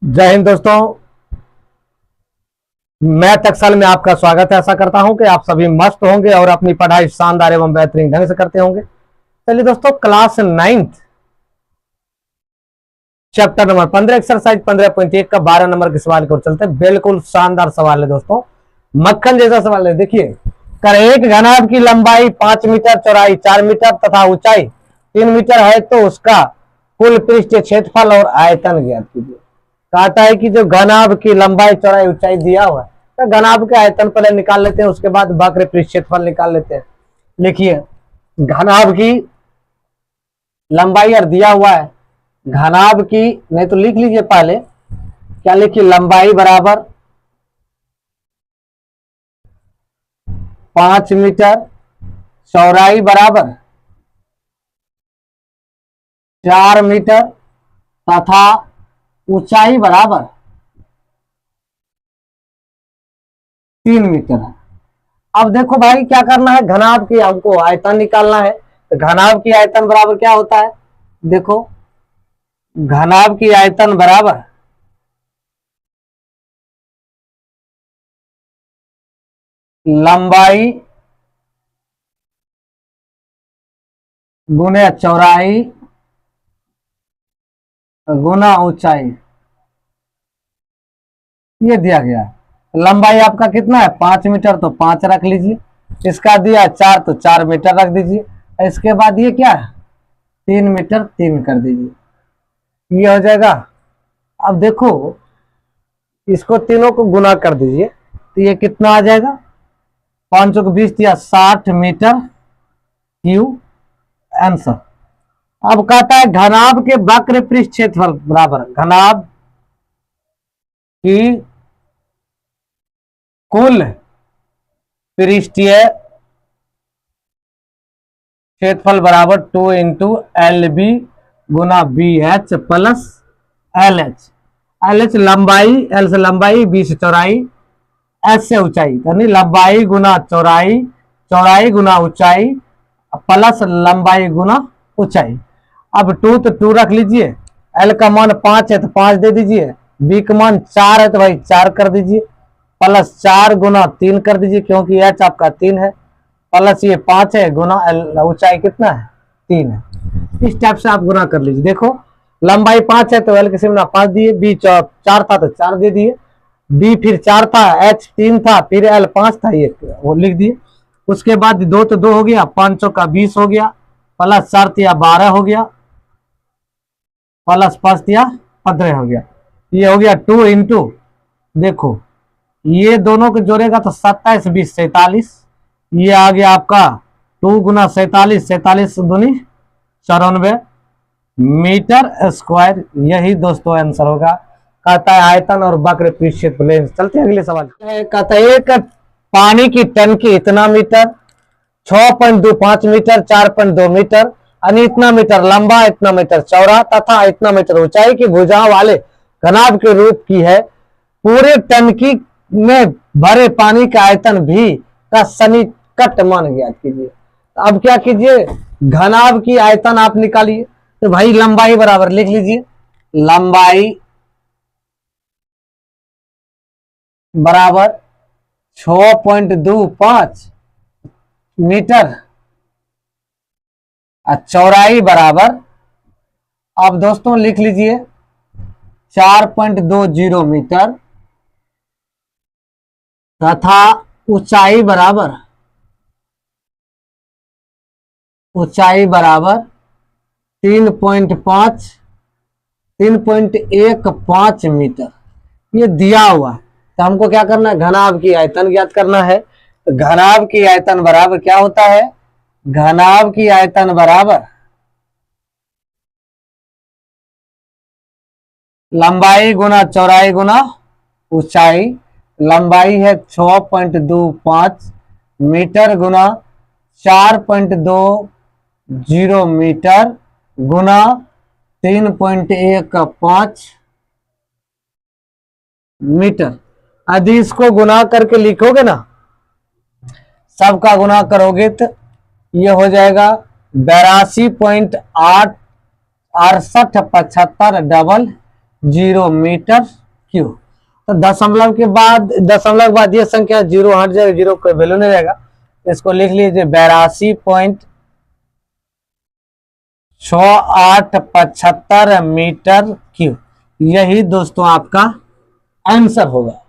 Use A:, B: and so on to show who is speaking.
A: जय हिंद दोस्तों। मैं टक्सल में आपका स्वागत है। आशा करता हूं कि आप सभी मस्त होंगे और अपनी पढ़ाई शानदार एवं बेहतरीन ढंग से करते होंगे। चलिए दोस्तों, class 9th chapter number 15 exercise 15.1 का 12 नंबर के सवाल की ओर चलते हैं। बिल्कुल शानदार सवाल है दोस्तों, मक्खन जैसा सवाल है। देखिए, कर एक घनाभ की लंबाई 5 मीटर, चौड़ाई 4 मीटर तथा ऊंचाई 3 मीटर है तो उसका कुल पृष्ठीय क्षेत्रफल और आयतन ज्ञात कीजिए। कहता है कि जो घनाभ की लंबाई चौड़ाई ऊंचाई दिया हुआ है तो घनाभ के आयतन पहले निकाल लेते हैं, उसके बाद वक्र पृष्ठ क्षेत्रफल निकाल लेते हैं। लिखिए, घनाभ की लंबाई और दिया हुआ है, घनाभ की नहीं तो लिख लीजिए पहले, क्या लिखिए, लंबाई बराबर 5 मीटर, चौड़ाई बराबर 4 मीटर तथा ऊंचाई बराबर 3 मीटर है। अब देखो भाई, क्या करना है, घनाभ की हमको आयतन निकालना है। तो घनाभ की आयतन बराबर क्या होता है, देखो, घनाभ की आयतन बराबर लंबाई गुने चौड़ाई गुना ऊंचाई, ये दिया गया है। लंबाई आपका कितना है, 5 मीटर, तो 5 रख लीजिए। इसका दिया 4 तो 4 मीटर रख दीजिए। इसके बाद ये क्या है, 3 मीटर 3 कर दीजिए, ये हो जाएगा। अब देखो, इसको तीनों को गुना कर दीजिए तो ये कितना आ जाएगा, 5 को 20 दिया, 60 मीटर क्यूब आंसर। अब कहता है घनाभ के वक्र पृष्ठ क्षेत्रफल बराबर घनाभ की कुल पृष्ठीय क्षेत्रफल बराबर 2 इंटू LB गुना BH प्लस LH। LH लंबाई, L से लंबाई, B से चौड़ाई, H से ऊंचाई, यानी लंबाई गुना चौड़ाई, चौड़ाई गुना ऊंचाई प्लस लंबाई गुना ऊंचाई। अब 2 तो 2 रख लीजिए, L का मान 5 है तो 5 दे दीजिए, B का मान 4 है तो भाई 4 कर दीजिए, प्लस 4 गुना 3 कर दीजिए क्योंकि H आपका 3 है, प्लस ये 5 है गुना ऊंचाई कितना है, 3 है। इस टाइप से आप गुना कर लीजिए। देखो, लंबाई 5 है तो L के सिमना 5 दिए, B 4 था तो 4 दे दिए, B फिर 4 था, H 3 था, फिर L 5 था, ये वो लिख दिए। उसके बाद 2 तो 2 हो गया, 5 का 20 हो गया, प्लस 4 दिया 12 हो गया, प्लस 5 दिया 15 हो गया। ये हो गया 2 इंटू, देखो ये दोनों को जोड़ेगा तो 27 20 47, ये आ गया आपका 2 गुना 47, 47 दूनी 94 मीटर स्क्वायर। यही दोस्तों आंसर होगा। कहता है आयतन और वक्र पृष्ठ क्षेत्रफल। चलते हैं अगले सवाल। कहता है एक पानी की टंकी इतना मीटर, 6.25 मीटर, 4.2 मीटर, यानी इतना मीटर लंबा, इतना मीटर चौड़ा तथा इतना मीटर ऊंचाई की भुजाओं वाले घनाभ के रूप की है। पूरे टंकी में भरे पानी का आयतन भी का सन्निकट मान ज्ञात कीजिए। अब क्या कीजिए, घनाभ की आयतन आप निकालिए। तो भाई लंबाई बराबर लिख लीजिए, लंबाई बराबर 6.25 मीटर, चौड़ाई बराबर, अब दोस्तों लिख लीजिए 4.20 मीटर तथा ऊंचाई बराबर 3.15 मीटर, ये दिया हुआ है। तो हमको क्या करना है, घनाभ की आयतन ज्ञात करना है। तो घनाभ की आयतन बराबर क्या होता है, घनाभ की आयतन बराबर लंबाई गुना चौड़ाई गुना ऊंचाई। लंबाई है 6.25 मीटर गुना 4.20 मीटर गुना 3.15 मीटर। यदि इसको गुना करके लिखोगे ना, सबका गुना करोगे तो ये हो जाएगा 82.8 6875 डबल 0 मीटर क्यूब। तो दशमलव के बाद ये संख्या 0 हट जाएगा, 0 कोई वैल्यू नहीं रहेगा। इसको लिख लीजिए 82.6875 मीटर क्यूब। यही दोस्तों आपका आंसर होगा।